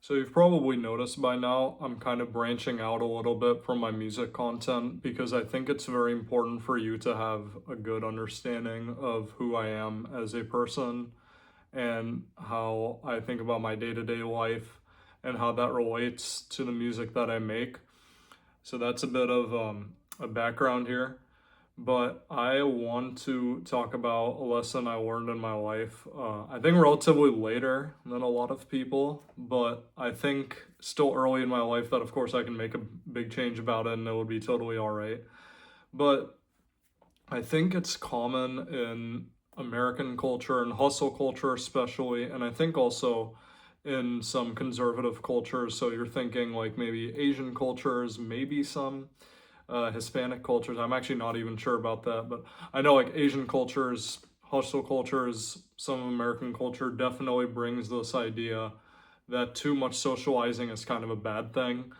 So you've probably noticed by now, I'm kind of branching out a little bit from my music content because I think it's very important for you to have a good understanding of who I am as a person and how I think about my day-to-day life and how that relates to the music that I make. So that's a bit of a background here. But I want to talk about a lesson I learned in my life. I think relatively later than a lot of people, but I think still early in my life that, of course, I can make a big change about it and it would be totally all right. But I think it's common in American culture and hustle culture, especially, and I think also in some conservative cultures. So you're thinking like maybe Asian cultures, maybe some Hispanic cultures. I'm actually not even sure about that, but I know like Asian cultures, hustle cultures, some American culture definitely brings this idea that too much socializing is kind of a bad thing.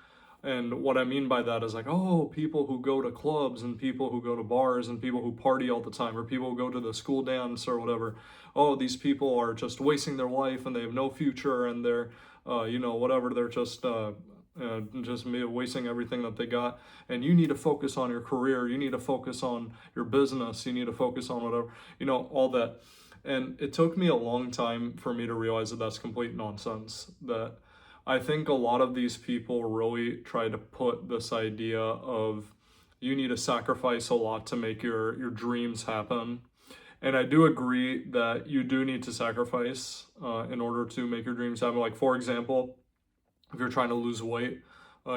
And what I mean by that is like, oh, people who go to clubs and people who go to bars and people who party all the time or people who go to the school dance or whatever. Oh, these people are just wasting their life and they have no future and they're, whatever. They're just wasting everything that they got. And you need to focus on your career. You need to focus on your business. You need to focus on whatever, all that. And it took me a long time for me to realize that that's complete nonsense. That I think a lot of these people really try to put this idea of you need to sacrifice a lot to make your dreams happen. And I do agree that you do need to sacrifice in order to make your dreams happen. Like, for example, if you're trying to lose weight,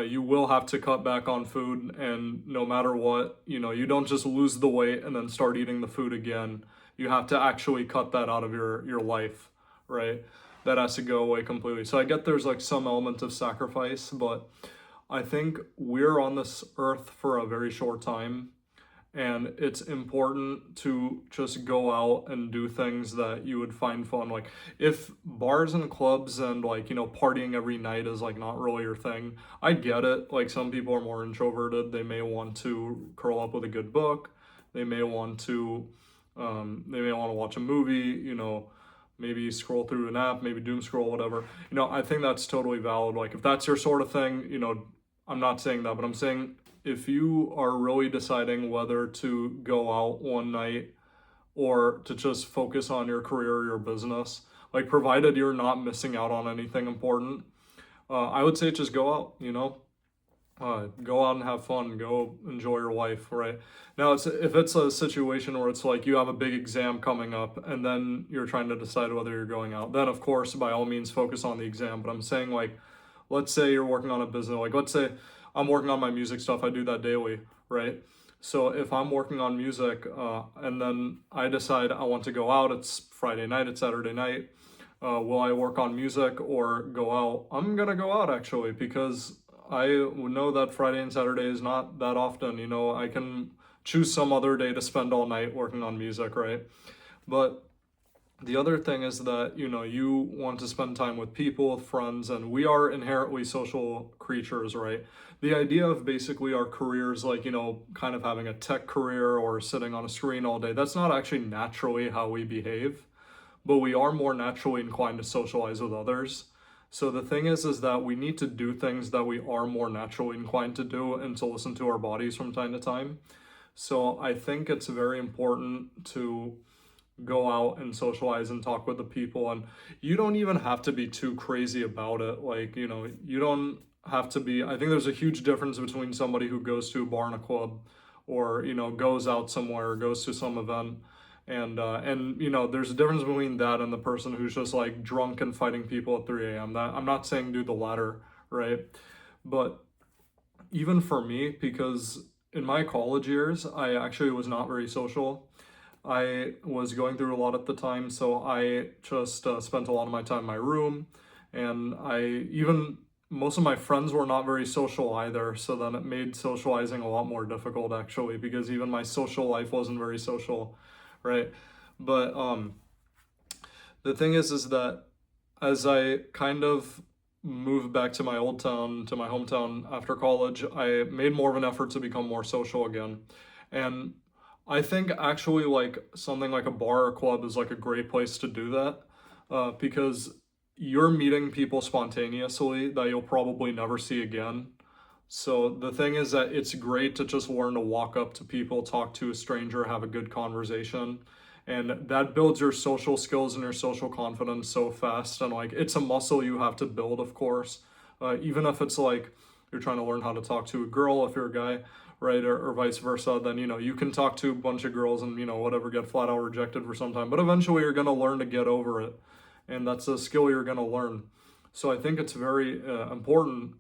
you will have to cut back on food. And no matter what, you don't just lose the weight and then start eating the food again. You have to actually cut that out of your life, right? That has to go away completely. So I get there's like some element of sacrifice, but I think we're on this earth for a very short time and it's important to just go out and do things that you would find fun. Like if bars and clubs and like partying every night is like not really your thing, I get it. Like some people are more introverted, they may want to curl up with a good book, they may want to watch a movie, maybe scroll through an app, maybe doom scroll, whatever. I think that's totally valid. Like if that's your sort of thing, I'm not saying that, but I'm saying if you are really deciding whether to go out one night or to just focus on your career or your business, like provided you're not missing out on anything important, I would say just go out, go out and have fun, go enjoy your life, right? Now, if it's a situation where it's like you have a big exam coming up and then you're trying to decide whether you're going out, then of course, by all means, focus on the exam. But I'm saying like, let's say you're working on a business, like let's say I'm working on my music stuff, I do that daily, right? So if I'm working on music and then I decide I want to go out, it's Friday night, it's Saturday night, will I work on music or go out? I'm gonna go out actually because I know that Friday and Saturday is not that often. I can choose some other day to spend all night working on music, right? But the other thing is that, you want to spend time with people, with friends, and we are inherently social creatures, right? The idea of basically our careers, like, kind of having a tech career or sitting on a screen all day, that's not actually naturally how we behave, but we are more naturally inclined to socialize with others. So the thing is that we need to do things that we are more naturally inclined to do and to listen to our bodies from time to time. So I think it's very important to go out and socialize and talk with the people. And you don't even have to be too crazy about it. Like, you don't have to be, I think there's a huge difference between somebody who goes to a bar and a club or, goes out somewhere or goes to some event and there's a difference between that and the person who's just like drunk and fighting people at 3 a.m. That I'm not saying do the latter, right? But even for me, because in my college years, I actually was not very social. I was going through a lot at the time, so I just spent a lot of my time in my room, and most of my friends were not very social either, so then it made socializing a lot more difficult actually, because even my social life wasn't very social, right? But the thing is that as I kind of moved back to my old town, to my hometown after college, I made more of an effort to become more social again. And I think actually like something like a bar or club is like a great place to do that because you're meeting people spontaneously that you'll probably never see again. So the thing is that it's great to just learn to walk up to people, talk to a stranger, have a good conversation. And that builds your social skills and your social confidence so fast. And like, it's a muscle you have to build, of course. Even if it's like you're trying to learn how to talk to a girl, if you're a guy, right? Or vice versa, then, you can talk to a bunch of girls and, whatever, get flat out rejected for some time. But eventually you're going to learn to get over it. And that's a skill you're going to learn. So I think it's very important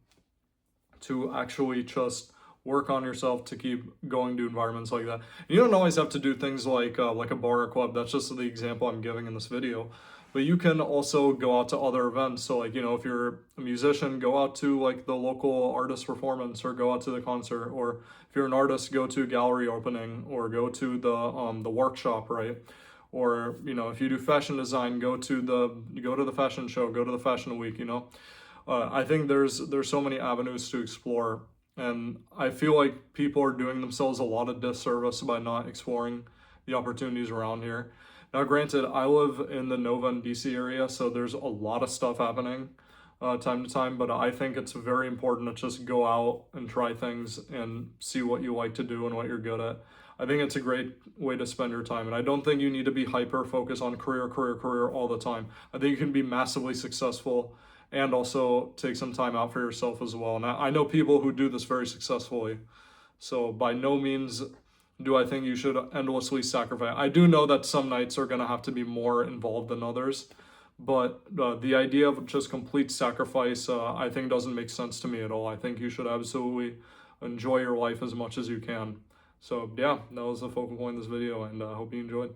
to actually just work on yourself to keep going to environments like that. You don't always have to do things like a bar or club. That's just the example I'm giving in this video. But you can also go out to other events. So like, if you're a musician, go out to like the local artist performance or go out to the concert. Or if you're an artist, go to a gallery opening or go to the workshop, right? Or, if you do fashion design, go to the fashion show, go to the fashion week, I think there's so many avenues to explore, and I feel like people are doing themselves a lot of disservice by not exploring the opportunities around here. Now, granted, I live in the Nova and DC area, so there's a lot of stuff happening time to time, but I think it's very important to just go out and try things and see what you like to do and what you're good at. I think it's a great way to spend your time, and I don't think you need to be hyper focused on career all the time. I think you can be massively successful and also take some time out for yourself as well. And I know people who do this very successfully. So by no means do I think you should endlessly sacrifice. I do know that some nights are going to have to be more involved than others, but the idea of just complete sacrifice, I think doesn't make sense to me at all. I think you should absolutely enjoy your life as much as you can. So yeah, that was the focal point of this video, and I hope you enjoyed.